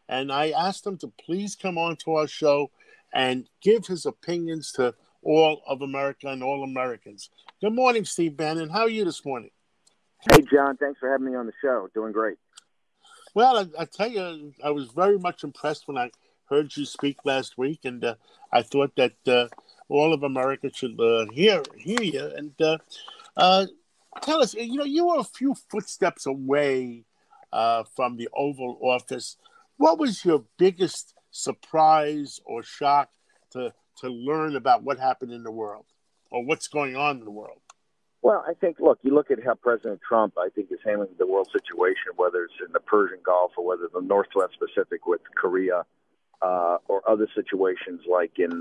and I asked him to please come on to our show and give his opinions to all of America and all Americans. Good morning, Steve Bannon. How are you this morning? Hey, John. Thanks for having me on the show. Doing great. Well, I tell you, I was very much impressed when I heard you speak last week, and I thought that all of America should hear you. And uh, tell us, you were a few footsteps away from the Oval Office. What was your biggest surprise or shock to learn about what happened in the world or what's going on in the world? Well, I think, look, you look at how President Trump, I think, is handling the world situation, whether it's in the Persian Gulf or whether the Northwest Pacific with Korea or other situations like in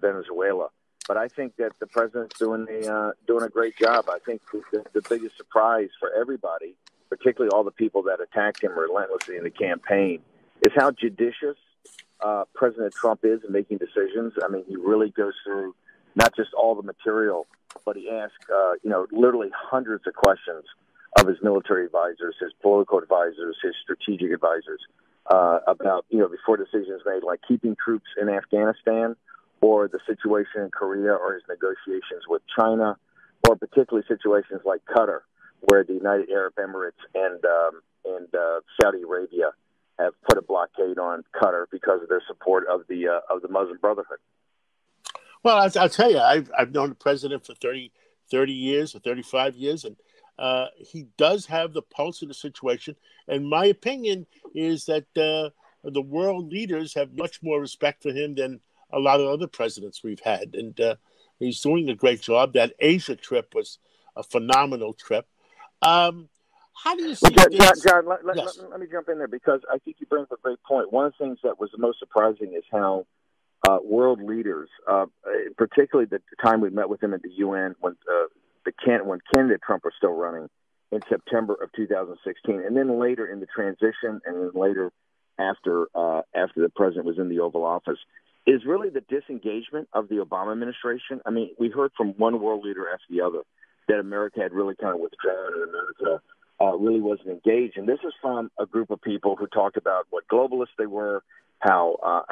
Venezuela. But I think that the president's doing a great job. I think the biggest surprise for everybody, particularly all the people that attacked him relentlessly in the campaign, is how judicious President Trump is in making decisions. I mean, he really goes through not just all the material, but he asks, literally hundreds of questions of his military advisors, his political advisors, his strategic advisors about, before decisions made, like keeping troops in Afghanistan or the situation in Korea or his negotiations with China, or particularly situations like Qatar, where the United Arab Emirates and Saudi Arabia have put a blockade on Qatar because of their support of the Muslim Brotherhood. Well, I'll tell you, I've known the president for 30 years or 35 years, and he does have the pulse of the situation. And my opinion is that the world leaders have much more respect for him than a lot of other presidents we've had. And he's doing a great job. That Asia trip was a phenomenal trip. How do you see this? John, let me jump in there because I think you bring up a great point. One of the things that was the most surprising is how world leaders, particularly the time we met with him at the UN when candidate Trump was still running in September of 2016, and then later in the transition, and then later after the president was in the Oval Office, is really the disengagement of the Obama administration. I mean, we heard from one world leader after the other that America had really kind of withdrawn, and America really wasn't engaged. And this is from a group of people who talked about what globalists they were, how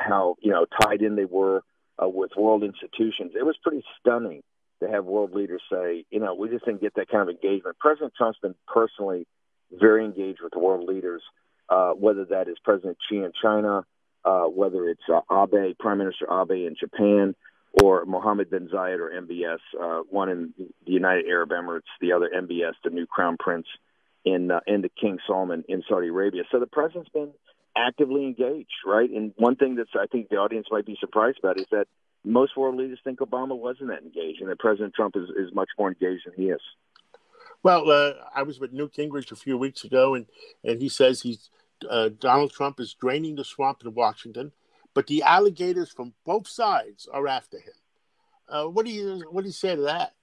tied in they were with world institutions. It was pretty stunning to have world leaders say, we just didn't get that kind of engagement. President Trump's been personally very engaged with the world leaders, whether that is President Xi in China, whether it's Abe, Prime Minister Abe in Japan, or Mohammed bin Zayed or MBS, one in the United Arab Emirates, the other MBS, the new crown prince in the King Salman in Saudi Arabia. So the president's been actively engaged, right? And one thing that I think the audience might be surprised about is that most world leaders think Obama wasn't that engaged, and that President Trump is much more engaged than he is. Well, I was with Newt Gingrich a few weeks ago, and he says Donald Trump is draining the swamp in Washington, but the alligators from both sides are after him. What do you say to that?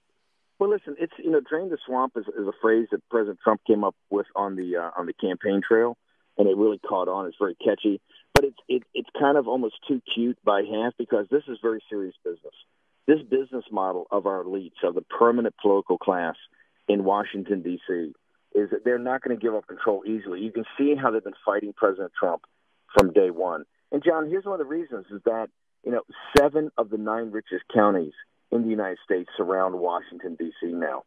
Well, listen, it's drain the swamp is a phrase that President Trump came up with on the campaign trail, and it really caught on. It's very catchy, but it's kind of almost too cute by half because this is very serious business. This business model of our elites, of the permanent political class in Washington, D.C., is that they're not going to give up control easily. You can see how they've been fighting President Trump from day one. And, John, here's one of the reasons is that, 7 of the 9 richest counties in the United States surround Washington, D.C. now.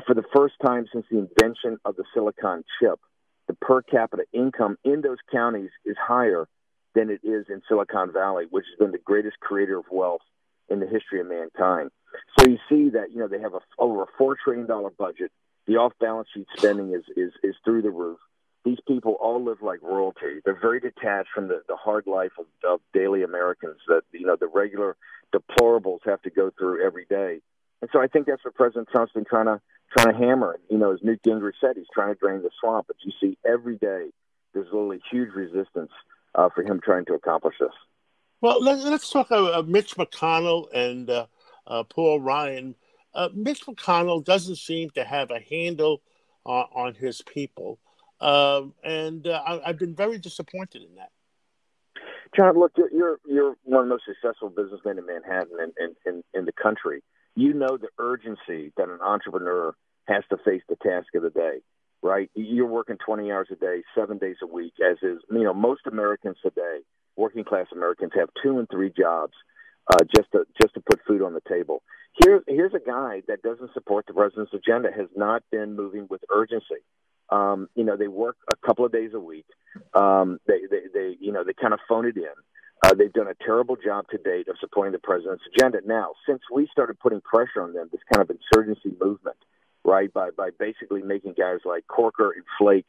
For the first time since the invention of the silicon chip, the per capita income in those counties is higher than it is in Silicon Valley, which has been the greatest creator of wealth in the history of mankind. So you see that, they have over a $4 trillion budget. The off-balance sheet spending is through the roof. These people all live like royalty. They're very detached from the hard life of daily Americans that, the regular deplorables have to go through every day. And so I think that's what President Trump's been trying to hammer. As Newt Gingrich said, he's trying to drain the swamp. But you see every day there's literally huge resistance for him trying to accomplish this. Well, let's talk about Mitch McConnell and Paul Ryan. Mitch McConnell doesn't seem to have a handle on his people. And I've been very disappointed in that. John, look, you're one of the most successful businessmen in Manhattan and in the country. You know the urgency that an entrepreneur has to face the task of the day. right? You're working 20 hours a day, 7 days a week, as is, most Americans today, working class Americans have 2 and 3 jobs just to put food on the table. Here's a guy that doesn't support the president's agenda, has not been moving with urgency. They work a couple of days a week. They kind of phone it in. They've done a terrible job to date of supporting the president's agenda. Now, since we started putting pressure on them, this kind of insurgency movement, right, by basically making guys like Corker and Flake,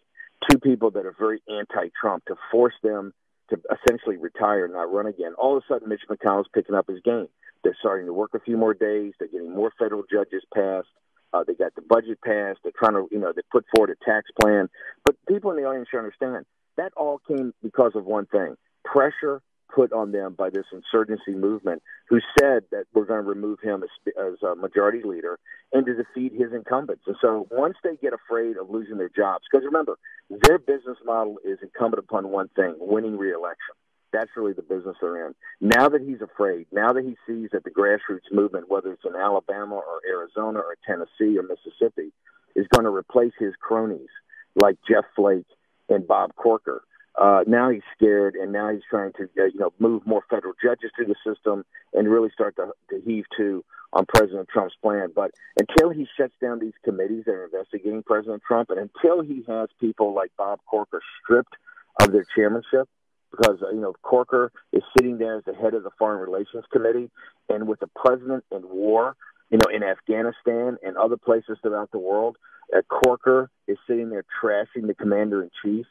2 people that are very anti-Trump, to force them to essentially retire and not run again, all of a sudden Mitch McConnell's picking up his game. They're starting to work a few more days. They're getting more federal judges passed. They got the budget passed. They're trying to, they put forward a tax plan. But people in the audience should understand that all came because of one thing: pressure put on them by this insurgency movement, who said that we're going to remove him as a majority leader and to defeat his incumbents. And so once they get afraid of losing their jobs, because remember, their business model is incumbent upon one thing: winning re-election. That's really the business they're in. Now that he's afraid, now that he sees that the grassroots movement, whether it's in Alabama or Arizona or Tennessee or Mississippi, is going to replace his cronies like Jeff Flake and Bob Corker, now he's scared, and now he's trying to move more federal judges through the system and really start to heave to on President Trump's plan. But until he shuts down these committees that are investigating President Trump, and until he has people like Bob Corker stripped of their chairmanship, because Corker is sitting there as the head of the Foreign Relations Committee, and with the president in war, in Afghanistan and other places throughout the world, Corker is sitting there trashing the commander in chief.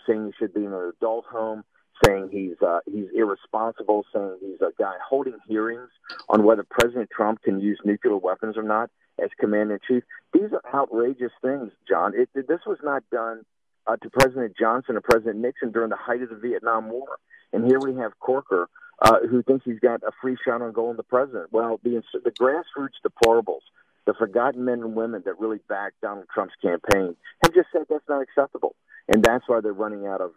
Saying he should be in an adult home, saying he's irresponsible, saying he's a guy holding hearings on whether President Trump can use nuclear weapons or not as commander-in-chief. These are outrageous things, John. This was not done to President Johnson or President Nixon during the height of the Vietnam War. And here we have Corker, who thinks he's got a free shot on goal in the president. Well, the grassroots deplorables, the forgotten men and women that really backed Donald Trump's campaign, have just said that's not acceptable. And that's why they're running out of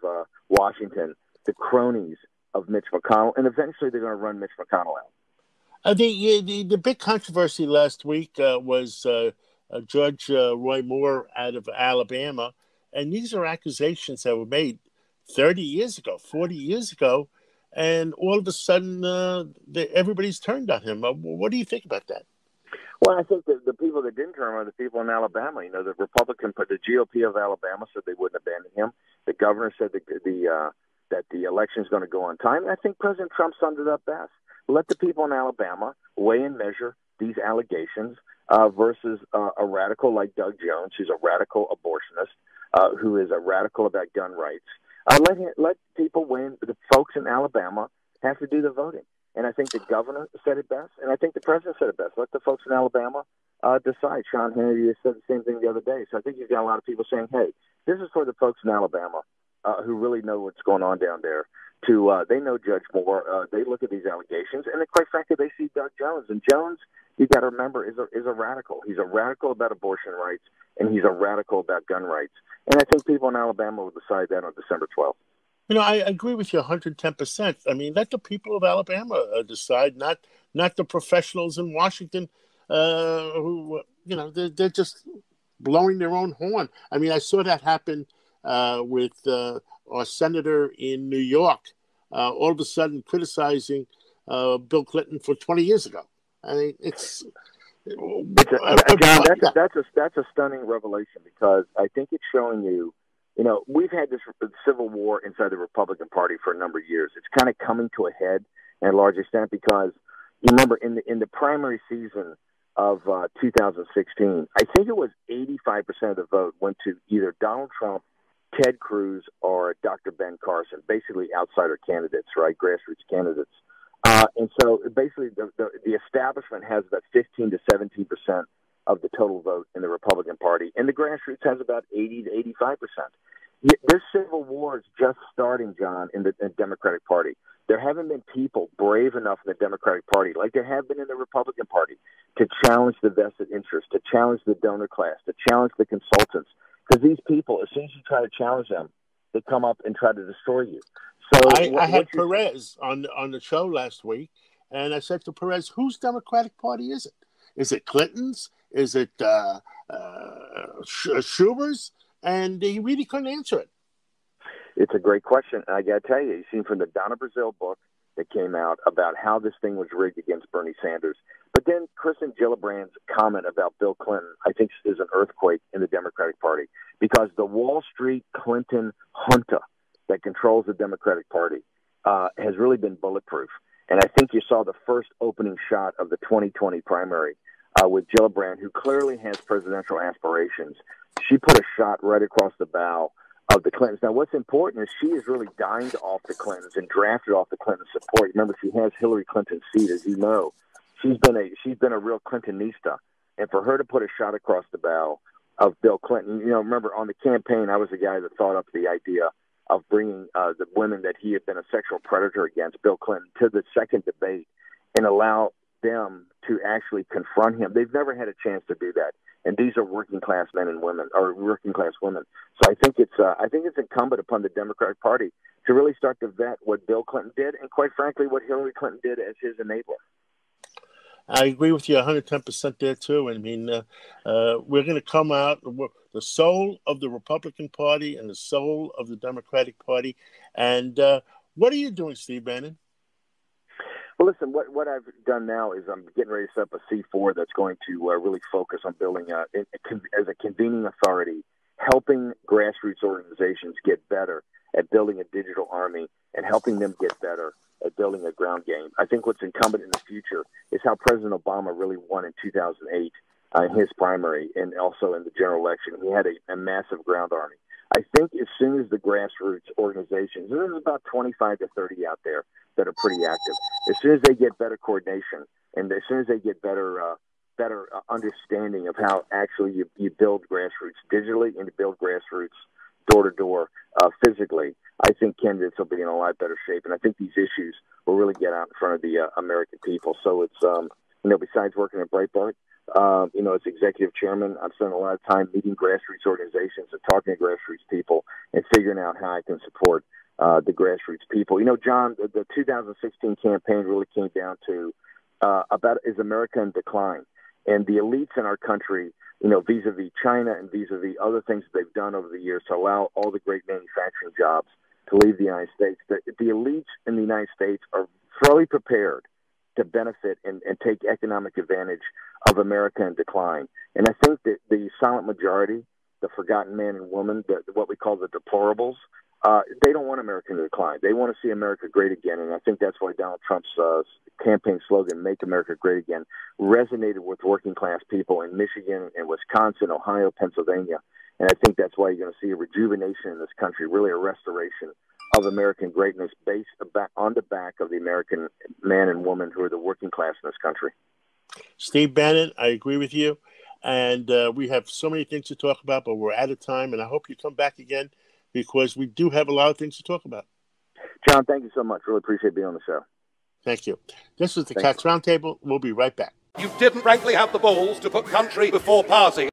Washington, the cronies of Mitch McConnell, and eventually they're going to run Mitch McConnell out. The big controversy last week was Judge Roy Moore out of Alabama, and these are accusations that were made 30 years ago, 40 years ago, and all of a sudden everybody's turned on him. What do you think about that? Well, I think the people that didn't turn are the people in Alabama. The the GOP of Alabama said they wouldn't abandon him. The governor said that the election is going to go on time. And I think President Trump summed it up best. Let the people in Alabama weigh and measure these allegations versus a radical like Doug Jones, who's a radical abortionist, who is a radical about gun rights. Let people win. The folks in Alabama have to do the voting. And I think the governor said it best, and I think the president said it best. Let the folks in Alabama decide. Sean Hannity said the same thing the other day. So I think you've got a lot of people saying, hey, this is for the folks in Alabama who really know what's going on down there. They know Judge Moore. They look at these allegations, and then, quite frankly, they see Doug Jones. And Jones, you've got to remember, is a radical. He's a radical about abortion rights, and he's a radical about gun rights. And I think people in Alabama will decide that on December 12th. I agree with you 110%. I mean, let the people of Alabama decide, not the professionals in Washington who, they're just blowing their own horn. I mean, I saw that happen with our senator in New York, all of a sudden criticizing Bill Clinton for 20 years ago. I mean, that's a stunning revelation, because I think it's showing you, we've had this civil war inside the Republican Party for a number of years. It's kind of coming to a head in a large extent because, you remember, in the primary season of 2016, I think it was 85% of the vote went to either Donald Trump, Ted Cruz, or Dr. Ben Carson, basically outsider candidates, right, grassroots candidates. And so basically the establishment has about 15 to 17% of the total vote in the Republican Party, and the grassroots has about 80 to 85%. This civil war is just starting, John, in the Democratic Party. There haven't been people brave enough in the Democratic Party, like there have been in the Republican Party, to challenge the vested interest, to challenge the donor class, to challenge the consultants. Because these people, as soon as you try to challenge them, they come up and try to destroy you. So I had Perez on the show last week, and I said to Perez, whose Democratic Party is it? Is it Clinton's? Is it Schumer's? and he really couldn't answer it. It's a great question. And I got to tell you, you've seen from the Donna Brazile book that came out about how this thing was rigged against Bernie Sanders. But then Kristen Gillibrand's comment about Bill Clinton, I think, is an earthquake in the Democratic Party, because the Wall Street Clinton junta that controls the Democratic Party has really been bulletproof. And I think you saw the first opening shot of the 2020 primary with Gillibrand, who clearly has presidential aspirations. She put a shot right across the bow of the Clintons. Now, what's important is she is really dined off the Clintons and drafted off the Clinton support. Remember, she has Hillary Clinton's seat, as you know. She's been a real Clintonista, and for her to put a shot across the bow of Bill Clinton, remember on the campaign, I was the guy that thought up the idea of bringing the women that he had been a sexual predator against, Bill Clinton, to the second debate and allow them to actually confront him. They've never had a chance to do that. And these are working class men and women, or working class women. So I think it's incumbent upon the Democratic Party to really start to vet what Bill Clinton did, and quite frankly, what Hillary Clinton did as his enabler. I agree with you 110% there too. I mean, we're going to come out the soul of the Republican Party and the soul of the Democratic Party. And what are you doing, Steve Bannon? Well, listen, what I've done now is I'm getting ready to set up a C4 that's going to really focus on building as a convening authority, helping grassroots organizations get better at building a digital army and helping them get better at building a ground game. I think what's incumbent in the future is how President Obama really won in 2008 in his primary and also in the general election. He had a massive ground army. I think as soon as the grassroots organizations, and there's about 25 to 30 out there that are pretty active, as soon as they get better coordination and as soon as they get better understanding of how actually you build grassroots digitally and you build grassroots door-to-door physically, I think candidates will be in a lot better shape. And I think these issues will really get out in front of the American people. So it's, besides working at Breitbart, as executive chairman, I've spent a lot of time meeting grassroots organizations and talking to grassroots people and figuring out how I can support the grassroots people. John, the 2016 campaign really came down to about is America in decline? And the elites in our country, vis-a-vis China and vis-a-vis other things that they've done over the years to allow all the great manufacturing jobs to leave the United States, the elites in the United States are fully prepared to benefit and take economic advantage of America in decline. And I think that the silent majority, the forgotten man and woman, what we call the deplorables, they don't want America to decline. They want to see America great again. And I think that's why Donald Trump's campaign slogan, Make America Great Again, resonated with working class people in Michigan and Wisconsin, Ohio, Pennsylvania. And I think that's why you're going to see a rejuvenation in this country, really a restoration of American greatness based on the back of the American man and woman who are the working class in this country. Steve Bannon, I agree with you. And we have so many things to talk about, but we're out of time. And I hope you come back again because we do have a lot of things to talk about. John, thank you so much. Really appreciate being on the show. Thank you. This is the Cats Roundtable. We'll be right back. You didn't frankly have the balls to put country before party.